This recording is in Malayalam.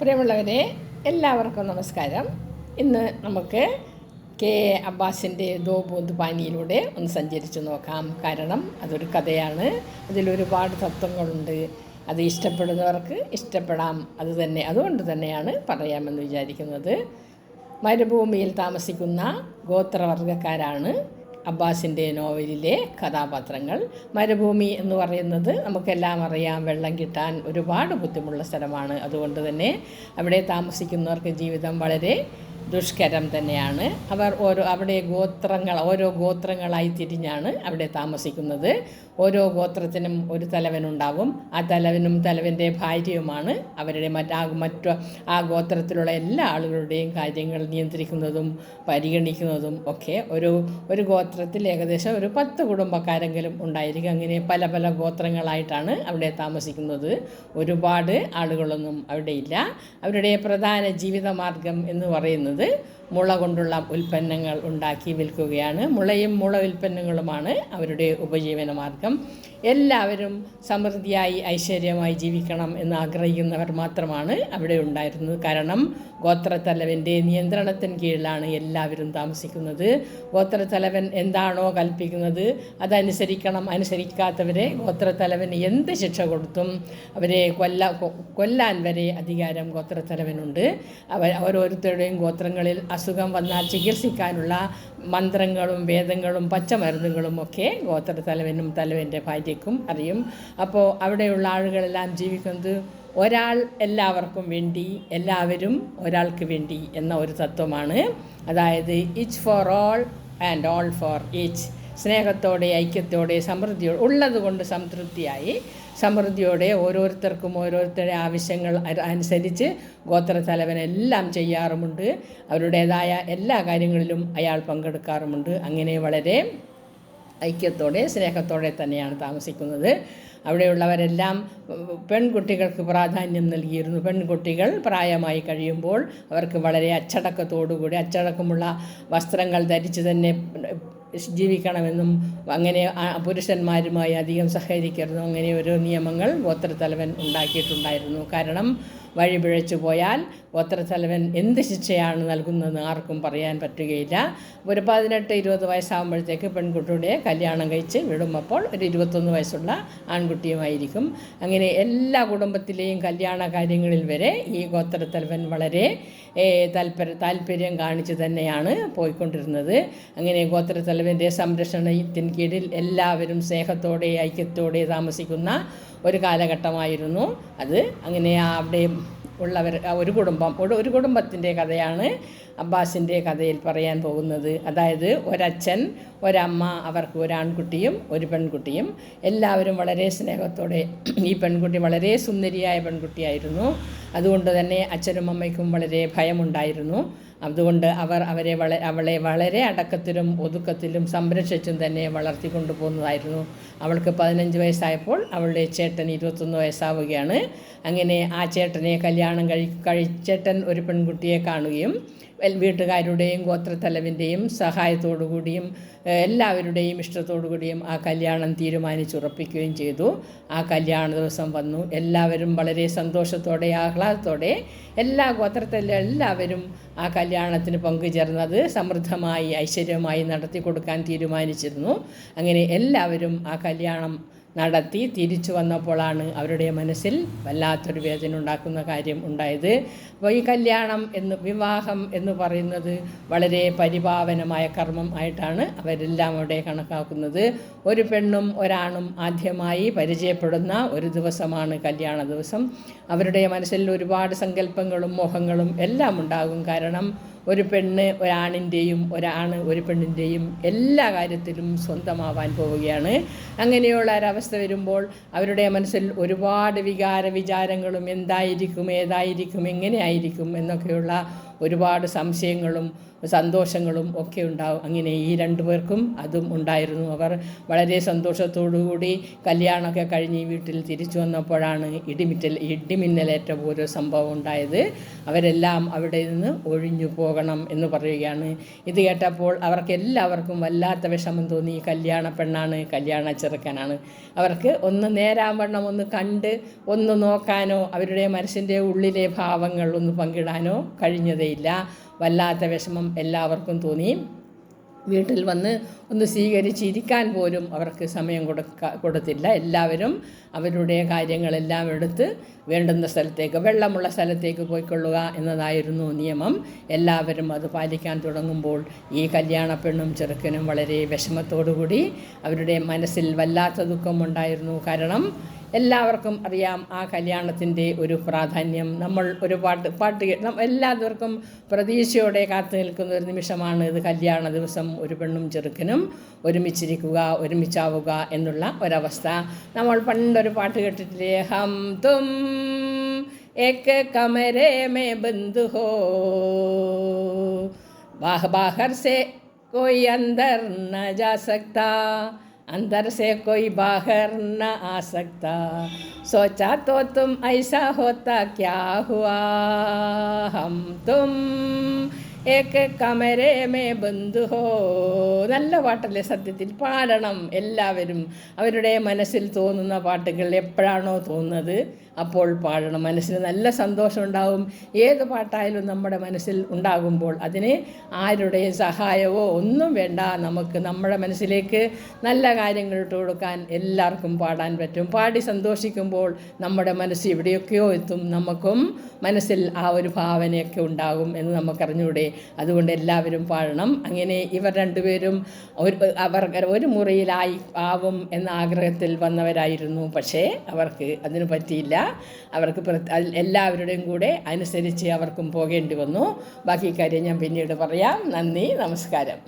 പ്രിയമുള്ളവരെ, എല്ലാവർക്കും നമസ്കാരം. ഇന്ന് നമുക്ക് കെ അബ്ബാസിൻ്റെ ദോ ബൂന്ത് പാനിയിലൂടെ ഒന്ന് സഞ്ചരിച്ച് നോക്കാം. കാരണം അതൊരു കഥയാണ്, അതിലൊരുപാട് തത്വങ്ങളുണ്ട്. അത് ഇഷ്ടപ്പെടുന്നവർക്ക് ഇഷ്ടപ്പെടാം. അതുകൊണ്ട് തന്നെയാണ് പറയാമെന്ന് വിചാരിക്കുന്നത്. മരുഭൂമിയിൽ താമസിക്കുന്ന ഗോത്രവർഗ്ഗക്കാരാണ് അബ്ബാസിൻ്റെ നോവലിലെ കഥാപാത്രങ്ങൾ. മരുഭൂമി എന്ന് പറയുന്നത് നമുക്കെല്ലാം അറിയാം, വെള്ളം കിട്ടാൻ ഒരുപാട് ബുദ്ധിമുട്ടുള്ള സ്ഥലമാണ്. അതുകൊണ്ട് തന്നെ അവിടെ താമസിക്കുന്നവർക്ക് ജീവിതം വളരെ ദുഷ്കരം തന്നെയാണ്. അവർ ഓരോ ഗോത്രങ്ങളായി തിരിഞ്ഞാണ് അവിടെ താമസിക്കുന്നത്. ഓരോ ഗോത്രത്തിനും ഒരു തലവനുണ്ടാവും. ആ തലവൻ്റെ ഭാര്യയുമാണ് അവരുടെ ആ ഗോത്രത്തിലുള്ള എല്ലാ ആളുകളുടെയും കാര്യങ്ങൾ നിയന്ത്രിക്കുന്നതും പരിഗണിക്കുന്നതും ഒക്കെ. ഒരു ഗോത്രത്തിൽ ഏകദേശം ഒരു 10 കുടുംബക്കാരെങ്കിലും ഉണ്ടായിരിക്കും. അങ്ങനെ പല പല ഗോത്രങ്ങളായിട്ടാണ് അവിടെ താമസിക്കുന്നത്. ഒരുപാട് ആളുകളൊന്നും അവിടെയില്ല. അവരുടെ പ്രധാന ജീവിതമാർഗം എന്ന് പറയുന്നത് മുള കൊണ്ടുള്ള ഉൽപ്പന്നങ്ങൾ ഉണ്ടാക്കി വിൽക്കുകയാണ്. മുള ഉൽപ്പന്നങ്ങളുമാണ് അവരുടെ ഉപജീവന മാർഗം. എല്ലാവരും സമൃദ്ധിയായി ഐശ്വര്യമായി ജീവിക്കണം എന്ന് ആഗ്രഹിക്കുന്നവർ മാത്രമാണ് അവിടെ ഉണ്ടായിരുന്നത്. കാരണം ഗോത്രത്തലവൻ്റെ നിയന്ത്രണത്തിന് കീഴിലാണ് എല്ലാവരും താമസിക്കുന്നത്. ഗോത്രത്തലവൻ എന്താണോ കൽപ്പിക്കുന്നത് അതനുസരിക്കണം. അനുസരിക്കാത്തവരെ ഗോത്രത്തലവൻ എന്ത് ശിക്ഷ കൊടുത്തും അവരെ കൊല്ലാൻ വരെ അധികാരം ഗോത്രത്തലവനുണ്ട്. ഓരോരുത്തരുടെയും ഗോത്രങ്ങളിൽ അസുഖം വന്നാൽ ചികിത്സിക്കാനുള്ള മന്ത്രങ്ങളും വേദങ്ങളും പച്ചമരുന്നുകളും ഒക്കെ ഗോത്രത്തലവനും തലവൻ്റെ ഭാര്യയ്ക്കും അറിയും. അപ്പോൾ അവിടെയുള്ള ആളുകളെല്ലാം ജീവിക്കുന്നത് ഒരാൾ എല്ലാവർക്കും വേണ്ടി, എല്ലാവരും ഒരാൾക്ക് വേണ്ടി എന്ന ഒരു തത്വമാണ്. അതായത് each for all and all for each. സ്നേഹത്തോടെ, ഐക്യത്തോടെ, സമൃദ്ധിയോടെ, ഉള്ളതുകൊണ്ട് സംതൃപ്തിയായി സമൃദ്ധിയോടെ ഓരോരുത്തർക്കും ഓരോരുത്തരുടെ ആവശ്യങ്ങൾ അനുസരിച്ച് ഗോത്രത്തലവനെല്ലാം ചെയ്യാറുമുണ്ട്. അവരുടേതായ എല്ലാ കാര്യങ്ങളിലും അയാൾ പങ്കെടുക്കാറുമുണ്ട്. അങ്ങനെ വളരെ ഐക്യത്തോടെ സ്നേഹത്തോടെ തന്നെയാണ് താമസിക്കുന്നത്. അവിടെയുള്ളവരെല്ലാം പെൺകുട്ടികൾക്ക് പ്രാധാന്യം നൽകിയിരുന്നു. പെൺകുട്ടികൾ പ്രായമായി കഴിയുമ്പോൾ അവർക്ക് വളരെ അച്ചടക്കമുള്ള വസ്ത്രങ്ങൾ ധരിച്ച് തന്നെ ജീവിക്കണമെന്നും അങ്ങനെ പുരുഷന്മാരുമായി അധികം സഹകരിക്കരുതെന്നും അങ്ങനെ ഓരോ നിയമങ്ങൾ ഗോത്രത്തലവൻ ഉണ്ടാക്കിയിട്ടുണ്ടായിരുന്നു. കാരണം വഴിപിഴച്ചു പോയാൽ ഗോത്രത്തലവൻ എന്ത് ശിക്ഷയാണ് നൽകുന്നതെന്ന് ആർക്കും പറയാൻ പറ്റുകയില്ല. ഒരു 18-20 വയസ്സാകുമ്പോഴത്തേക്ക് പെൺകുട്ടിയുടെ കല്യാണം കഴിച്ച് വിടും. അപ്പോൾ ഒരു 21 വയസ്സുള്ള ആൺകുട്ടിയുമായിരിക്കും. അങ്ങനെ എല്ലാ കുടുംബത്തിലെയും കല്യാണ കാര്യങ്ങളിൽ വരെ ഈ ഗോത്രത്തലവൻ വളരെ താല്പര്യം കാണിച്ച് തന്നെയാണ് പോയിക്കൊണ്ടിരുന്നത്. അങ്ങനെ ഗോത്രത്തലവൻ്റെ സംരക്ഷണത്തിന് കീഴിൽ എല്ലാവരും സ്നേഹത്തോടെ ഐക്യത്തോടെ താമസിക്കുന്ന ഒരു കാലഘട്ടമായിരുന്നു അത്. അങ്ങനെ അവിടെ ഉള്ളവർ ഒരു കുടുംബത്തിൻ്റെ കഥയാണ് അബ്ബാസിൻ്റെ കഥയിൽ പറയാൻ പോകുന്നത്. അതായത് ഒരച്ഛൻ, ഒരമ്മ, അവർക്ക് ഒരാൺകുട്ടിയും ഒരു പെൺകുട്ടിയും. എല്ലാവരും വളരെ സ്നേഹത്തോടെ, ഈ പെൺകുട്ടി വളരെ സുന്ദരിയായ പെൺകുട്ടിയായിരുന്നു. അതുകൊണ്ട് തന്നെ അച്ഛനും അമ്മയ്ക്കും വളരെ ഭയമുണ്ടായിരുന്നു. അതുകൊണ്ട് അവളെ വളരെ അടക്കത്തിലും ഒതുക്കത്തിലും സംരക്ഷിച്ചും തന്നെ വളർത്തിക്കൊണ്ടു പോകുന്നതായിരുന്നു. അവൾക്ക് 15 വയസ്സായപ്പോൾ അവളുടെ ചേട്ടൻ 21 വയസ്സാവുകയാണ്. അങ്ങനെ ആ ചേട്ടനെ കല്യാണം ചേട്ടൻ ഒരു പെൺകുട്ടിയെ കാണുകയും വീട്ടുകാരുടെയും ഗോത്രത്തലവൻ്റെയും സഹായത്തോടു കൂടിയും എല്ലാവരുടെയും ഇഷ്ടത്തോടു കൂടിയും ആ കല്യാണം തീരുമാനിച്ചുറപ്പിക്കുകയും ചെയ്തു. ആ കല്യാണ ദിവസം വന്നു. എല്ലാവരും വളരെ സന്തോഷത്തോടെ ആഹ്ലാദത്തോടെ എല്ലാ ഗോത്രത്തിലെ എല്ലാവരും ആ കല്യാണത്തിന് പങ്കുചേർന്നത് സമൃദ്ധമായി ഐശ്വര്യമായി നടത്തി കൊടുക്കാൻ തീരുമാനിച്ചിരുന്നു. അങ്ങനെ എല്ലാവരും ആ കല്യാണം നടത്തി തിരിച്ചു വന്നപ്പോഴാണ് അവരുടെ മനസ്സിൽ വല്ലാത്തൊരു വേദന ഉണ്ടാക്കുന്ന കാര്യം ഉണ്ടായത്. അപ്പോൾ ഈ വിവാഹം എന്ന് പറയുന്നത് വളരെ പരിപാവനമായ കർമ്മം ആയിട്ടാണ് അവരെല്ലാം അവിടെ കണക്കാക്കുന്നത്. ഒരു പെണ്ണും ഒരാണും ആദ്യമായി പരിചയപ്പെടുന്ന ഒരു ദിവസമാണ് കല്യാണ ദിവസം. അവരുടെ മനസ്സിൽ ഒരുപാട് സങ്കല്പങ്ങളും മോഹങ്ങളും എല്ലാം ഉണ്ടാകും. കാരണം ഒരു പെണ്ണ് ഒരാണിൻ്റെയും ഒരാണ് ഒരു പെണ്ണിൻ്റെയും എല്ലാ കാര്യത്തിലും സ്വന്തമാവാൻ പോവുകയാണ്. അങ്ങനെയുള്ള ഒരവസ്ഥ വരുമ്പോൾ അവരുടെ മനസ്സിൽ ഒരുപാട് വിചാരങ്ങളും ഏതായിരിക്കും, എങ്ങനെയായിരിക്കും എന്നൊക്കെയുള്ള ഒരുപാട് സംശയങ്ങളും സന്തോഷങ്ങളും ഒക്കെ ഉണ്ടാവും. അങ്ങനെ ഈ രണ്ടു പേർക്കും അതും ഉണ്ടായിരുന്നു. അവർ വളരെ സന്തോഷത്തോടുകൂടി കല്യാണമൊക്കെ കഴിഞ്ഞ് വീട്ടിൽ തിരിച്ചു വന്നപ്പോഴാണ് ഇടിമിന്നലേറ്റ ഒരു സംഭവം ഉണ്ടായത്. അവരെല്ലാം അവിടെ നിന്ന് ഒഴിഞ്ഞു പോകണം എന്ന് പറയുകയാണ്. ഇത് കേട്ടപ്പോൾ അവർക്കെല്ലാവർക്കും വല്ലാത്ത വിഷമം തോന്നി. കല്യാണ പെണ്ണാണ്, കല്യാണ ചെറുക്കനാണ്. അവർക്ക് ഒന്ന് നേരാവണ്ണം ഒന്ന് കണ്ട് ഒന്ന് നോക്കാനോ അവരുടെ മനസ്സിൻ്റെ ഉള്ളിലെ ഭാവങ്ങൾ ഒന്ന് പങ്കിടാനോ കഴിഞ്ഞതേയില്ല. വല്ലാത്ത വിഷമം എല്ലാവർക്കും തോന്നി. വീട്ടിൽ വന്ന് ഒന്ന് സ്വീകരിച്ചിരിക്കാൻ പോലും അവർക്ക് സമയം കൊടുത്തില്ല. എല്ലാവരും അവരുടെ കാര്യങ്ങളെല്ലാം എടുത്ത് വേണ്ടുന്ന സ്ഥലത്തേക്ക്, വെള്ളമുള്ള സ്ഥലത്തേക്ക് പോയിക്കൊള്ളുക എന്നതായിരുന്നു നിയമം. എല്ലാവരും അത് പാലിക്കാൻ തുടങ്ങുമ്പോൾ ഈ കല്യാണ പെണ്ണും ചെറുക്കനും വളരെ വിഷമത്തോടുകൂടി അവരുടെ മനസ്സിൽ വല്ലാത്ത ദുഃഖമുണ്ടായിരുന്നു. കാരണം എല്ലാവർക്കും അറിയാം ആ കല്യാണത്തിൻ്റെ ഒരു പ്രാധാന്യം. നമ്മൾ ഒരു പാട്ട് എല്ലാവർക്കും പ്രതീക്ഷയോടെ കാത്തു നിൽക്കുന്ന ഒരു നിമിഷമാണ് ഇത്. കല്യാണ ദിവസം ഒരു പെണ്ണും ചെറുക്കനും ഒരുമിച്ചിരിക്കുക, ഒരുമിച്ചാവുക എന്നുള്ള ഒരവസ്ഥ. നമ്മൾ പണ്ടൊരു പാട്ട് കേട്ടിട്ടില്ലേ, ഹം തും ഏക് കമരേ മേ ബന്ദ് ഹോ ബാഹർ സേ കോയി അന്തർ ന ജാ സക്താ, अंदर से कोई बाहर न आ सकता, सोचा तो तुम ऐसा होता क्या हुआ, हम तुम एक कमरे में बंद हो. നല്ല പാട്ടല്ലേ? സത്യത്തിൽ പാടണം എല്ലാവരും. അവരുടെ മനസ്സിൽ തോന്നുന്ന പാട്ടുകൾ എപ്പോഴാണോ തോന്നുന്നത് അപ്പോൾ പാടണം. മനസ്സിന് നല്ല സന്തോഷം ഉണ്ടാവും. ഏത് പാട്ടായാലും നമ്മുടെ മനസ്സിൽ ഉണ്ടാകുമ്പോൾ അതിന് ആരുടെയും സഹായമോ ഒന്നും വേണ്ട. നമുക്ക് നമ്മുടെ മനസ്സിലേക്ക് നല്ല കാര്യങ്ങൾ ഇട്ട് കൊടുക്കാൻ എല്ലാവർക്കും പാടാൻ പറ്റും. പാടി സന്തോഷിക്കുമ്പോൾ നമ്മുടെ മനസ്സ് എവിടെയൊക്കെയോ എത്തും. നമുക്കും മനസ്സിൽ ആ ഒരു ഭാവനയൊക്കെ ഉണ്ടാകും എന്ന് നമുക്കറിഞ്ഞൂടെ? അതുകൊണ്ട് എല്ലാവരും പാടണം. അങ്ങനെ ഇവർ രണ്ടുപേരും അവർ ഒരു മുറിയിലായി ആവും എന്ന ആഗ്രഹത്തിൽ വന്നവരായിരുന്നു. പക്ഷേ അവർക്ക് അതിന് പറ്റിയില്ല. അവർക്ക് എല്ലാവരുടെയും കൂടെ അനുസരിച്ച് അവർക്കും പോകേണ്ടി വന്നു. ബാക്കി കാര്യം ഞാൻ പിന്നീട് പറയാം. നന്ദി, നമസ്കാരം.